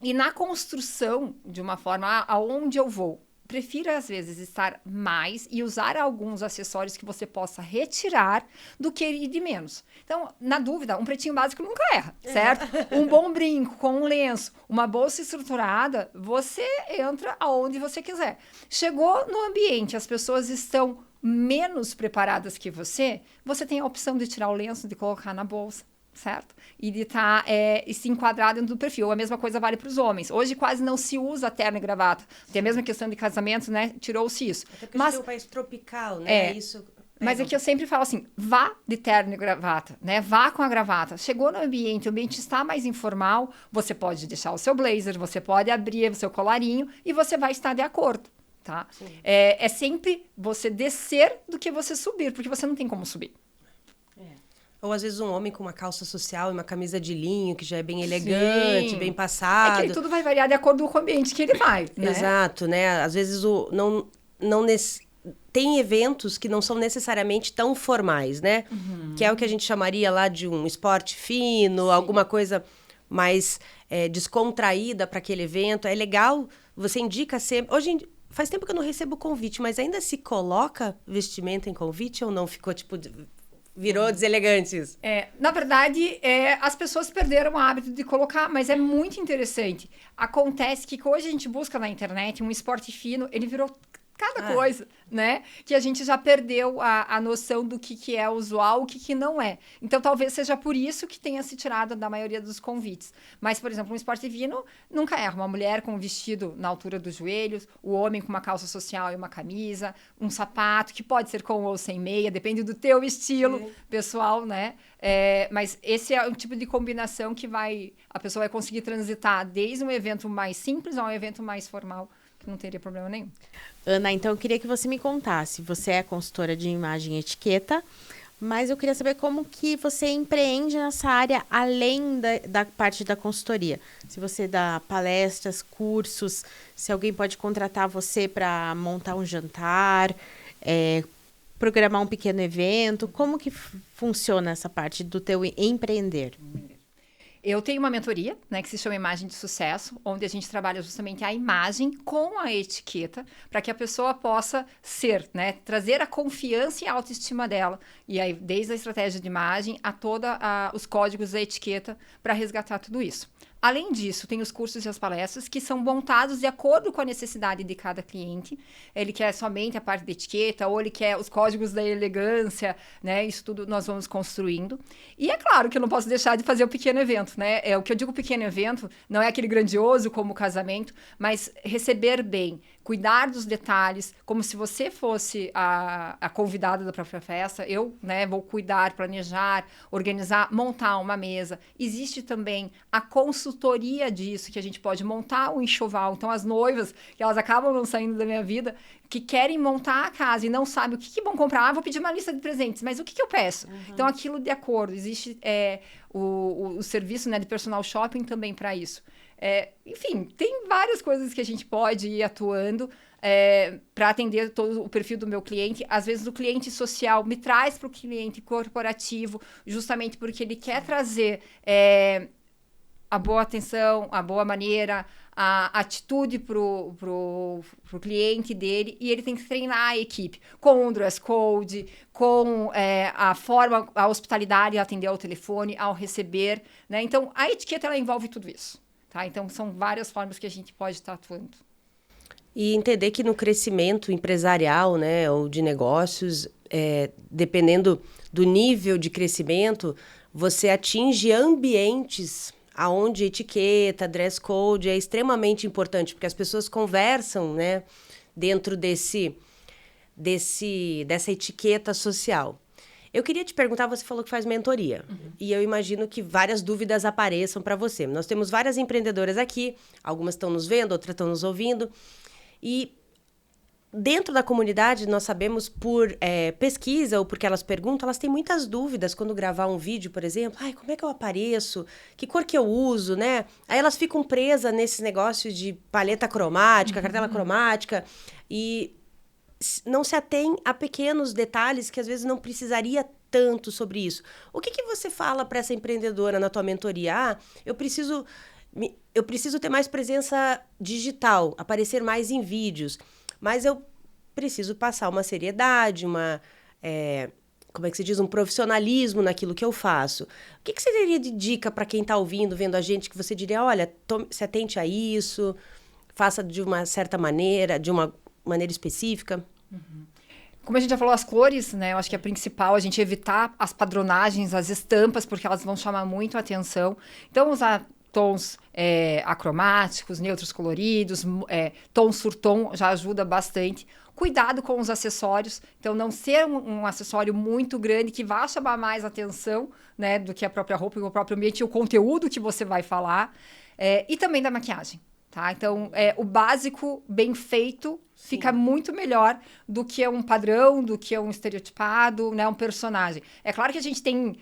C: E na construção, de uma forma, aonde eu vou, prefiro, às vezes, estar mais e usar alguns acessórios que você possa retirar do que ir de menos. Então, na dúvida, um pretinho básico nunca erra, certo? Um bom brinco com um lenço, uma bolsa estruturada, você entra aonde você quiser. Chegou no ambiente, as pessoas estão menos preparadas que você tem a opção de tirar o lenço, de colocar na bolsa. Certo? E de estar se enquadrar dentro do perfil. A mesma coisa vale para os homens. Hoje quase não se usa terno e gravata. Tem a mesma questão de casamento, né? Tirou-se isso.
A: Até porque é um país tropical, né? Isso
C: mas é que eu sempre falo assim, vá de terno e gravata, né? Vá com a gravata. Chegou no ambiente, o ambiente está mais informal, você pode deixar o seu blazer, você pode abrir o seu colarinho e você vai estar de acordo, tá? É sempre você descer do que você subir, porque você não tem como subir.
A: Ou às vezes um homem com uma calça social e uma camisa de linho, que já é bem elegante, sim, bem passado.
C: É que tudo vai variar de acordo com o ambiente que ele vai, né?
A: Exato, né? Às vezes tem eventos que não são necessariamente tão formais, né? Uhum. Que é o que a gente chamaria lá de um esporte fino, sim, alguma coisa mais descontraída para aquele evento. É legal, você indica sempre... Hoje faz tempo que eu não recebo convite, mas ainda se coloca vestimenta em convite ou não? Ficou tipo... Virou deselegante isso.
C: Na verdade, as pessoas perderam o hábito de colocar, mas é muito interessante. Acontece que hoje a gente busca na internet um esporte fino, ele virou cada coisa, né? Que a gente já perdeu a noção do que é usual, o que não é. Então, talvez seja por isso que tenha se tirado da maioria dos convites. Mas, por exemplo, um esporte fino nunca erra. Uma mulher com um vestido na altura dos joelhos, o homem com uma calça social e uma camisa, um sapato, que pode ser com ou sem meia, depende do teu estilo, sim, pessoal, né? Mas esse é o tipo de combinação que a pessoa vai conseguir transitar desde um evento mais simples a um evento mais formal, que não teria problema nenhum.
B: Ana, então eu queria que você me contasse. Você é consultora de imagem e etiqueta, mas eu queria saber como que você empreende nessa área além da parte da consultoria. Se você dá palestras, cursos, se alguém pode contratar você para montar um jantar, programar um pequeno evento. Como que funciona essa parte do teu empreender?
C: Eu tenho uma mentoria, né, que se chama Imagem de Sucesso, onde a gente trabalha justamente a imagem com a etiqueta, para que a pessoa possa ser, né, trazer a confiança e a autoestima dela. E aí, desde a estratégia de imagem a todos os códigos da etiqueta, para resgatar tudo isso. Além disso, tem os cursos e as palestras que são montados de acordo com a necessidade de cada cliente. Ele quer somente a parte de etiqueta, ou ele quer os códigos da elegância, né? Isso tudo nós vamos construindo. E é claro que eu não posso deixar de fazer o pequeno evento, né? O que eu digo pequeno evento não é aquele grandioso como o casamento, mas receber bem, cuidar dos detalhes, como se você fosse a convidada da própria festa. Eu, né, vou cuidar, planejar, organizar, montar uma mesa. Existe também a consultoria disso, que a gente pode montar um enxoval. Então, as noivas, que elas acabam não saindo da minha vida, que querem montar a casa e não sabem o que vão comprar. Vou pedir uma lista de presentes, mas o que eu peço? Uhum. Então, aquilo de acordo. Existe o serviço, né, de personal shopping também para isso. Enfim, tem várias coisas que a gente pode ir atuando para atender todo o perfil do meu cliente. Às vezes, o cliente social me traz para o cliente corporativo, justamente porque ele quer trazer a boa atenção, a boa maneira, a atitude pro cliente dele, e ele tem que treinar a equipe com o dress code, com a forma, a hospitalidade, atender ao telefone, ao receber, né? Então, a etiqueta, ela envolve tudo isso, tá? Então, são várias formas que a gente pode estar atuando.
A: E entender que no crescimento empresarial, né, ou de negócios, dependendo do nível de crescimento, você atinge ambientes aonde etiqueta, dress code é extremamente importante, porque as pessoas conversam, né, dentro dessa etiqueta social. Eu queria te perguntar, você falou que faz mentoria, e eu imagino que várias dúvidas apareçam para você. Nós temos várias empreendedoras aqui, algumas estão nos vendo, outras estão nos ouvindo, e dentro da comunidade, nós sabemos por pesquisa ou porque elas perguntam, elas têm muitas dúvidas quando gravar um vídeo, por exemplo. Ai, como é que eu apareço? Que cor que eu uso, né? Aí elas ficam presas nesse negócio de paleta cromática, cartela cromática, e não se atém a pequenos detalhes que às vezes não precisaria tanto sobre isso. O que você fala para essa empreendedora na tua mentoria? Eu preciso ter mais presença digital, aparecer mais em vídeos. Mas eu preciso passar uma seriedade, como é que se diz? Um profissionalismo naquilo que eu faço. O que você teria de dica para quem está ouvindo, vendo a gente, que você diria, olha, se atente a isso, faça de uma certa maneira, de uma maneira específica?
C: Como a gente já falou, as cores, né? Eu acho que é principal a gente evitar as padronagens, as estampas, porque elas vão chamar muito a atenção. Então, usar tons acromáticos, neutros coloridos, tom sur tom já ajuda bastante. Cuidado com os acessórios, então não ser um acessório muito grande que vá chamar mais atenção, né, do que a própria roupa e o próprio ambiente e o conteúdo que você vai falar, e também da maquiagem, tá? Então, o básico bem feito fica muito melhor do que um padrão, do que um estereotipado, né, um personagem. É claro que a gente tem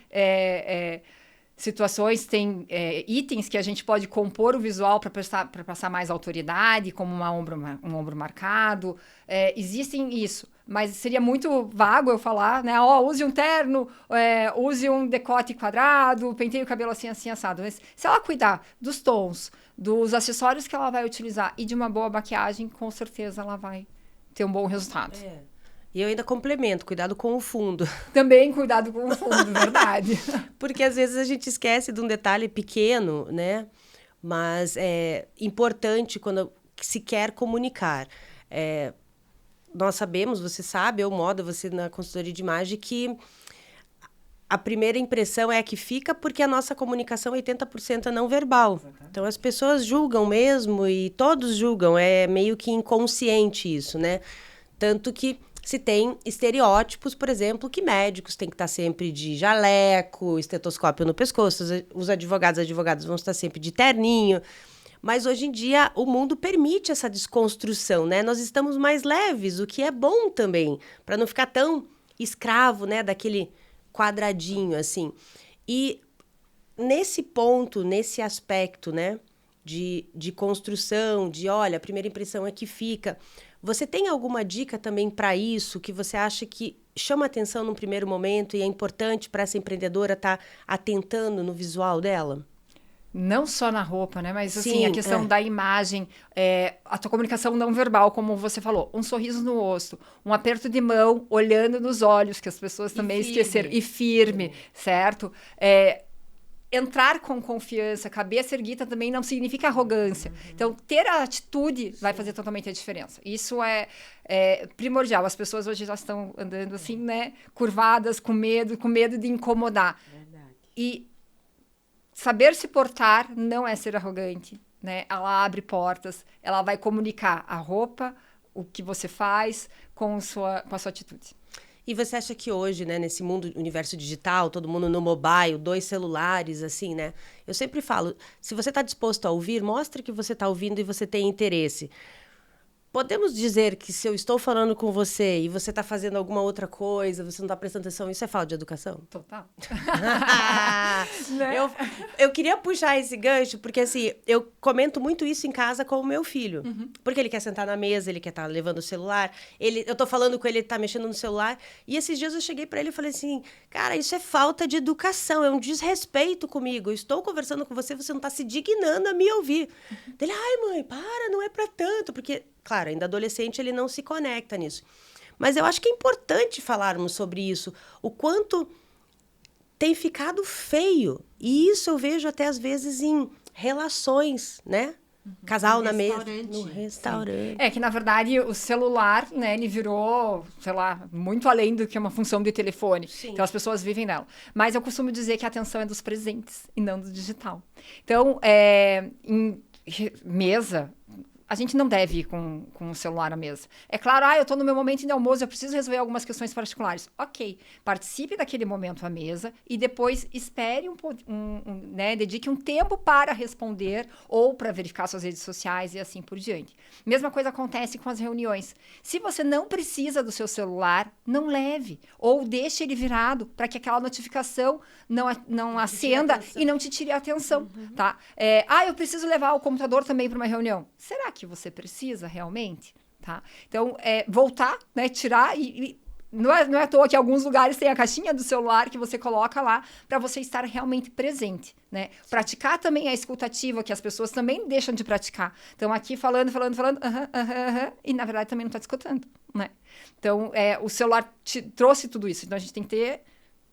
C: situações, tem itens que a gente pode compor o visual para passar mais autoridade, como um ombro marcado. Existem isso, mas seria muito vago eu falar, né? Use um terno, use um decote quadrado, penteie o cabelo assim, assim, assado. Mas se ela cuidar dos tons, dos acessórios que ela vai utilizar e de uma boa maquiagem, com certeza ela vai ter um bom resultado.
A: E eu ainda complemento, cuidado com o fundo.
C: Também cuidado com o fundo, verdade.
A: Porque às vezes a gente esquece de um detalhe pequeno, né? Mas é importante quando se quer comunicar. Nós sabemos, você sabe, eu moda, você na consultoria de imagem, que a primeira impressão é a que fica, porque a nossa comunicação 80% é não verbal. Exatamente. Então as pessoas julgam mesmo, e todos julgam, é meio que inconsciente isso, né? Tanto que se tem estereótipos, por exemplo, que médicos têm que estar sempre de jaleco, estetoscópio no pescoço, os advogados vão estar sempre de terninho. Mas hoje em dia o mundo permite essa desconstrução, né? Nós estamos mais leves, o que é bom também, para não ficar tão escravo, né, daquele quadradinho, assim. E nesse ponto, nesse aspecto, né, de construção, olha, a primeira impressão é que fica. Você tem alguma dica também para isso, que você acha que chama atenção num primeiro momento e é importante para essa empreendedora estar atentando no visual dela?
C: Não só na roupa, né? Mas, assim,
A: Sim,
C: a questão da imagem, a tua comunicação não verbal, como você falou. Um sorriso no rosto, um aperto de mão, olhando nos olhos, que as pessoas também esqueceram. E firme, certo? Entrar com confiança, cabeça erguida também não significa arrogância. Então, ter a atitude vai fazer totalmente a diferença. Isso é primordial. As pessoas hoje já estão andando assim, né? Curvadas, com medo de incomodar.
B: Verdade.
C: E saber se portar não é ser arrogante, né? Ela abre portas, ela vai comunicar a roupa, o que você faz com a sua atitude.
A: E você acha que hoje, né, nesse mundo, universo digital, todo mundo no mobile, 2 celulares, assim, né? Eu sempre falo, se você está disposto a ouvir, mostre que você está ouvindo e você tem interesse. podemos dizer que se eu estou falando com você e você está fazendo alguma outra coisa, você não está prestando atenção, isso é falta de educação?
C: Total.
A: Né? Eu queria puxar esse gancho, porque assim, eu comento muito isso em casa com o meu filho. Porque ele quer sentar na mesa, ele quer estar levando o celular, eu tô falando com ele, ele tá mexendo no celular. E esses dias eu cheguei para ele e falei assim, cara, isso é falta de educação, é um desrespeito comigo. Eu estou conversando com você, você não está se dignando a me ouvir. Ele, ai mãe, para, não é para tanto, porque... Claro, ainda adolescente ele não se conecta nisso. Mas eu acho que é importante falarmos sobre isso. O quanto tem ficado feio. E isso eu vejo até às vezes em relações, né? Casal na mesa. No restaurante.
C: É que, na verdade, o celular, né, ele virou, sei lá, muito além do que uma função de telefone.
A: Sim.
C: Então, as pessoas vivem nela. Mas eu costumo dizer que a atenção é dos presentes e não do digital. Então, em mesa... A gente não deve ir com o celular à mesa. É claro, eu estou no meu momento de almoço, eu preciso resolver algumas questões particulares. Ok, participe daquele momento à mesa e depois espere né, dedique um tempo para responder ou para verificar suas redes sociais e assim por diante. Mesma coisa acontece com as reuniões. Se você não precisa do seu celular, não leve. Ou deixe ele virado para que aquela notificação não acenda e não te tire a atenção. Tá? Eu preciso levar o computador também para uma reunião. Será que você precisa realmente, tá? Então, voltar, né, tirar e não é à toa que alguns lugares tem a caixinha do celular que você coloca lá para você estar realmente presente, né? Praticar também a escutativa, que as pessoas também deixam de praticar. Então, aqui falando, e na verdade também não está te escutando, né? Então, o celular trouxe tudo isso. Então, a gente tem que ter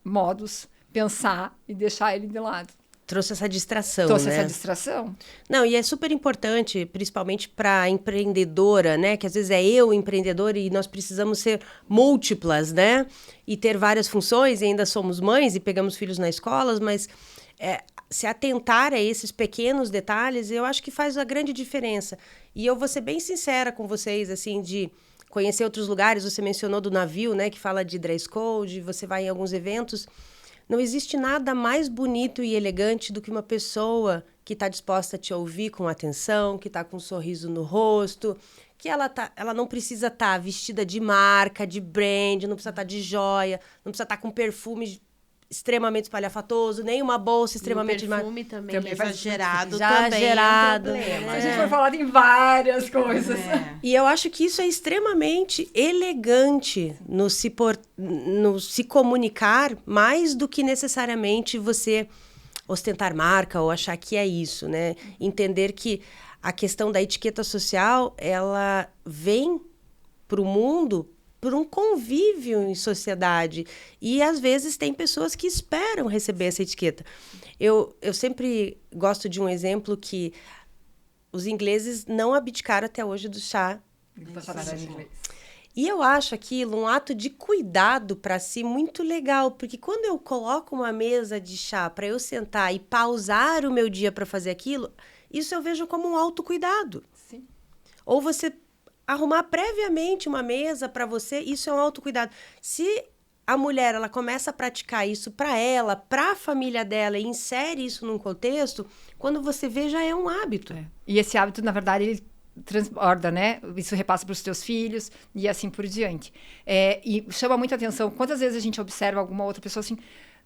C: modos, pensar e deixar ele de lado.
A: Trouxe essa distração,
C: Trouxe
A: né?
C: essa distração.
A: Não, e é super importante, principalmente para a empreendedora, né? Que às vezes é eu, empreendedora, e nós precisamos ser múltiplas, né? E ter várias funções, e ainda somos mães e pegamos filhos na escola, mas se atentar a esses pequenos detalhes, eu acho que faz a grande diferença. E eu vou ser bem sincera com vocês, assim, de conhecer outros lugares. Você mencionou do navio, né? Que fala de dress code, você vai em alguns eventos... Não existe nada mais bonito e elegante do que uma pessoa que está disposta a te ouvir com atenção, que está com um sorriso no rosto, que ela não precisa estar vestida de marca, de brand, não precisa estar de joia, não precisa estar com perfume extremamente espalhafatoso, nem uma bolsa extremamente...
B: O perfume também
A: exagerado.
B: Também é um problema.
C: A gente foi falado em várias coisas.
A: E eu acho que isso é extremamente elegante no se comunicar, mais do que necessariamente você ostentar marca ou achar que é isso, né? Entender que a questão da etiqueta social, ela vem para o mundo por um convívio em sociedade. E, às vezes, tem pessoas que esperam receber essa etiqueta. Eu sempre gosto de um exemplo que os ingleses não abdicaram até hoje do chá. E eu acho aquilo um ato de cuidado para si muito legal, porque quando eu coloco uma mesa de chá para eu sentar e pausar o meu dia para fazer aquilo, isso eu vejo como um autocuidado.
C: Sim.
A: Ou você arrumar previamente uma mesa para você, isso é um autocuidado. Se a mulher ela começa a praticar isso para ela, para a família dela, e insere isso num contexto, quando você vê, já é um hábito.
C: E esse hábito, na verdade, ele transborda, né? Isso repassa para os teus filhos e assim por diante. E chama muita atenção. Quantas vezes a gente observa alguma outra pessoa assim...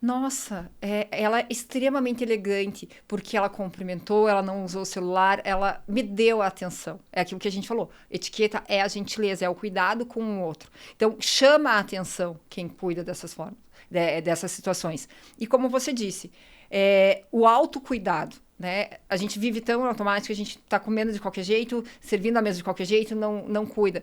C: Nossa, ela é extremamente elegante, porque ela cumprimentou, ela não usou o celular, ela me deu a atenção. É aquilo que a gente falou. Etiqueta é a gentileza, é o cuidado com o outro. Então, chama a atenção quem cuida dessas formas, dessas situações. E como você disse, o autocuidado, né? A gente vive tão automático que a gente está comendo de qualquer jeito, servindo a mesa de qualquer jeito, não cuida.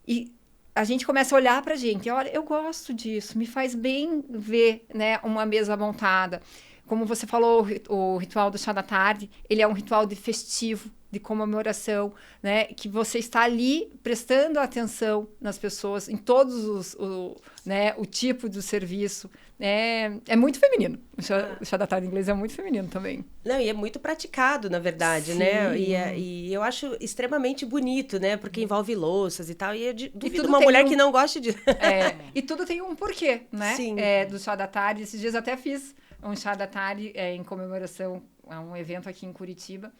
C: E a gente começa a olhar pra gente, olha, eu gosto disso, me faz bem ver, né, uma mesa montada. Como você falou, o ritual do chá da tarde, ele é um ritual de festivo, de comemoração, né, que você está ali prestando atenção nas pessoas, em todos o tipo do serviço. É muito feminino. O chá da tarde em inglês é muito feminino também.
A: Não, e é muito praticado, na verdade,
C: Sim.
A: né? E eu acho extremamente bonito, né? Porque envolve louças e tal. E eu duvido
C: tudo
A: uma
C: tem
A: mulher que não goste de...
C: E tudo tem um porquê, né?
A: Sim.
C: Do chá da tarde. Esses dias eu até fiz um chá da tarde em comemoração a um evento aqui em Curitiba.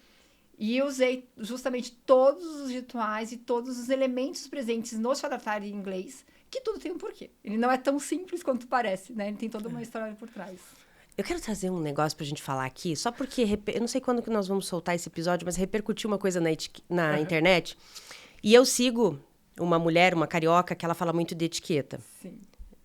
C: E usei justamente todos os rituais e todos os elementos presentes no Shadaftari em inglês, que tudo tem um porquê. Ele não é tão simples quanto parece, né? Ele tem toda uma história por trás.
A: Eu quero trazer um negócio pra gente falar aqui, só porque, eu não sei quando que nós vamos soltar esse episódio, mas repercutiu uma coisa na internet. E eu sigo uma mulher, uma carioca, que ela fala muito de etiqueta.
C: Sim.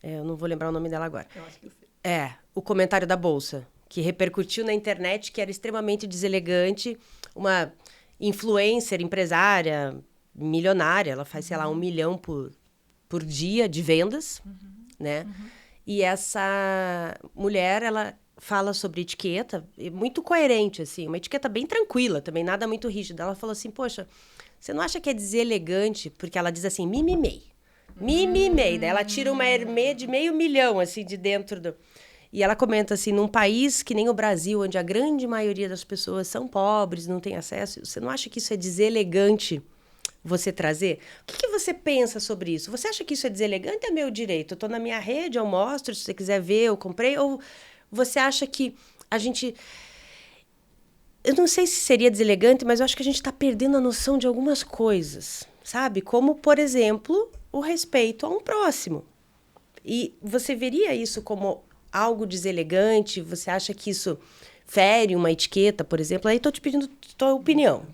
A: Eu não vou lembrar o nome dela agora.
C: Eu acho que eu sei.
A: O comentário da Bolsa, que repercutiu na internet, que era extremamente deselegante. Uma influencer, empresária, milionária, ela faz, sei lá, 1 milhão por dia de vendas, né? E essa mulher, ela fala sobre etiqueta, muito coerente, assim, uma etiqueta bem tranquila também, nada muito rígida. Ela falou assim, poxa, você não acha que é deselegante? Porque ela diz assim, mimimei. Mimimei. Daí ela tira uma Hermê de 500 mil, assim, de dentro do... E ela comenta assim, num país que nem o Brasil, onde a grande maioria das pessoas são pobres, não tem acesso, você não acha que isso é deselegante você trazer? O que você pensa sobre isso? Você acha que isso é deselegante? É meu direito. Eu tô na minha rede, eu mostro, se você quiser ver, eu comprei. Ou você acha que a gente... Eu não sei se seria deselegante, mas eu acho que a gente está perdendo a noção de algumas coisas, sabe? Como, por exemplo, o respeito a um próximo. E você veria isso como algo deselegante? Você acha que isso fere uma etiqueta, por exemplo? Aí estou te pedindo a tua opinião.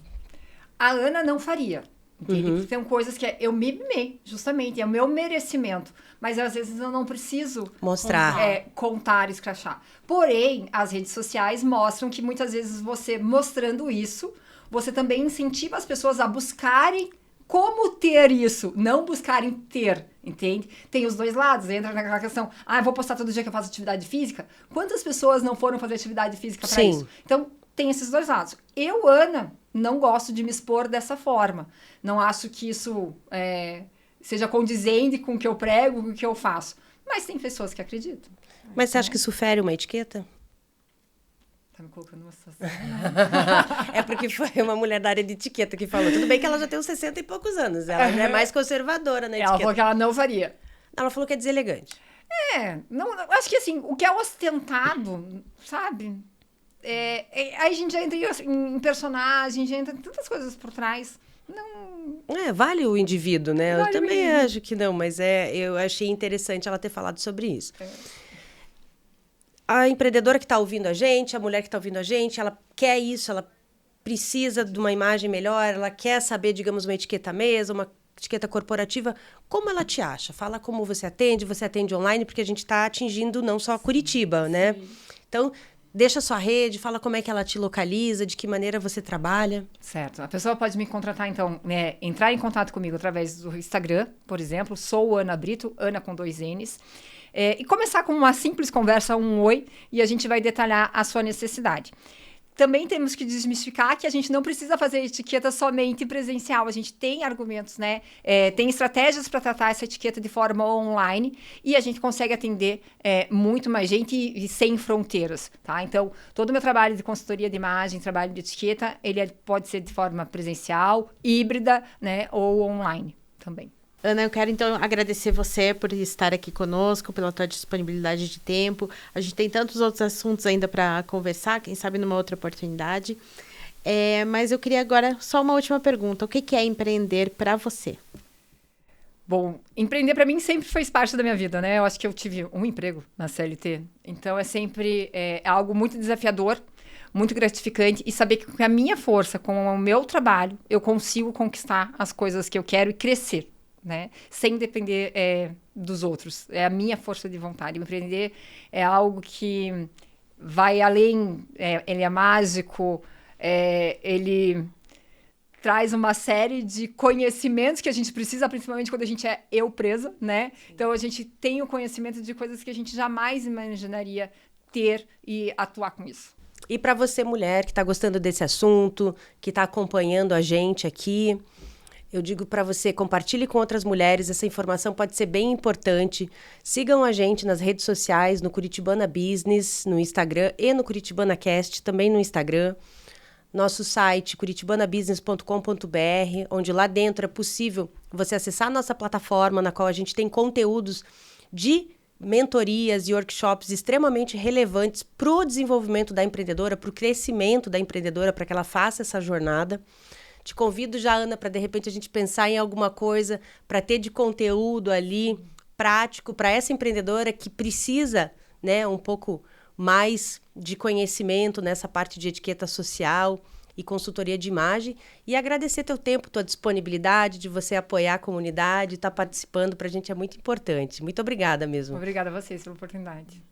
C: A Ana não faria. Entende? Tem coisas que eu me mimei, justamente, é o meu merecimento. Mas às vezes eu não preciso
A: mostrar,
C: contar, escrachar. Porém, as redes sociais mostram que muitas vezes você mostrando isso, você também incentiva as pessoas a buscarem como ter isso, não buscarem ter, entende? Tem os dois lados, entra naquela questão, eu vou postar todo dia que eu faço atividade física. Quantas pessoas não foram fazer atividade física para isso? Então, tem esses dois lados. Eu, Ana, não gosto de me expor dessa forma. Não acho que isso seja condizente com o que eu prego, com o que eu faço. Mas tem pessoas que acreditam.
A: Mas você acha que isso fere uma etiqueta?
C: Tá me colocando numa situação.
A: É porque foi uma mulher da área de etiqueta que falou. Tudo bem que ela já tem uns 60 e poucos anos. Ela já é mais conservadora na etiqueta.
C: Ela falou que ela não faria.
A: Ela falou que é deselegante.
C: Não, acho que assim, o que é ostentado, sabe? Aí a gente já entra em personagem, já entra em tantas coisas por trás. Não...
A: vale o indivíduo, né? Vale eu também acho que não, mas eu achei interessante ela ter falado sobre isso. A empreendedora que está ouvindo a gente, a mulher que está ouvindo a gente, ela quer isso, ela precisa de uma imagem melhor, ela quer saber, digamos, uma etiqueta mesa, uma etiqueta corporativa. Como ela te acha? Fala como você atende online, porque a gente está atingindo não só Curitiba, né? Então, deixa a sua rede, fala como é que ela te localiza, de que maneira você trabalha.
C: Certo. A pessoa pode me contratar, então, entrar em contato comigo através do Instagram, por exemplo. Sou Ana Brito, Ana com 2 N's. E começar com uma simples conversa, um oi, e a gente vai detalhar a sua necessidade. Também temos que desmistificar que a gente não precisa fazer etiqueta somente presencial. A gente tem argumentos, né? Tem estratégias para tratar essa etiqueta de forma online e a gente consegue atender muito mais gente e sem fronteiras, tá? Então, todo o meu trabalho de consultoria de imagem, trabalho de etiqueta, ele pode ser de forma presencial, híbrida, né? Ou online também.
B: Ana, eu quero então agradecer você por estar aqui conosco, pela tua disponibilidade de tempo. A gente tem tantos outros assuntos ainda para conversar, quem sabe numa outra oportunidade. Mas eu queria agora só uma última pergunta. O que é empreender para você?
C: Bom, empreender para mim sempre fez parte da minha vida, né? Eu acho que eu tive um emprego na CLT. Então, é sempre algo muito desafiador, muito gratificante. E saber que com a minha força, com o meu trabalho, eu consigo conquistar as coisas que eu quero e crescer. Né? Sem depender dos outros. É a minha força de vontade. O empreender é algo que vai além, ele é mágico, ele traz uma série de conhecimentos que a gente precisa, principalmente quando a gente é eu presa, né? Então, a gente tem o conhecimento de coisas que a gente jamais imaginaria ter e atuar com isso.
A: E para você, mulher, que está gostando desse assunto, que está acompanhando a gente aqui... Eu digo para você, compartilhe com outras mulheres, essa informação pode ser bem importante. Sigam a gente nas redes sociais, no Curitibana Business, no Instagram e no Curitibana Cast, também no Instagram. Nosso site, curitibanabusiness.com.br, onde lá dentro é possível você acessar a nossa plataforma, na qual a gente tem conteúdos de mentorias e workshops extremamente relevantes para o desenvolvimento da empreendedora, para o crescimento da empreendedora, para que ela faça essa jornada. Te convido já, Ana, para de repente a gente pensar em alguma coisa para ter de conteúdo ali prático para essa empreendedora que precisa, né, um pouco mais de conhecimento nessa parte de etiqueta social e consultoria de imagem, e agradecer teu tempo, tua disponibilidade, de você apoiar a comunidade, estar participando, para a gente é muito importante. Muito obrigada mesmo.
C: Obrigada a vocês pela oportunidade.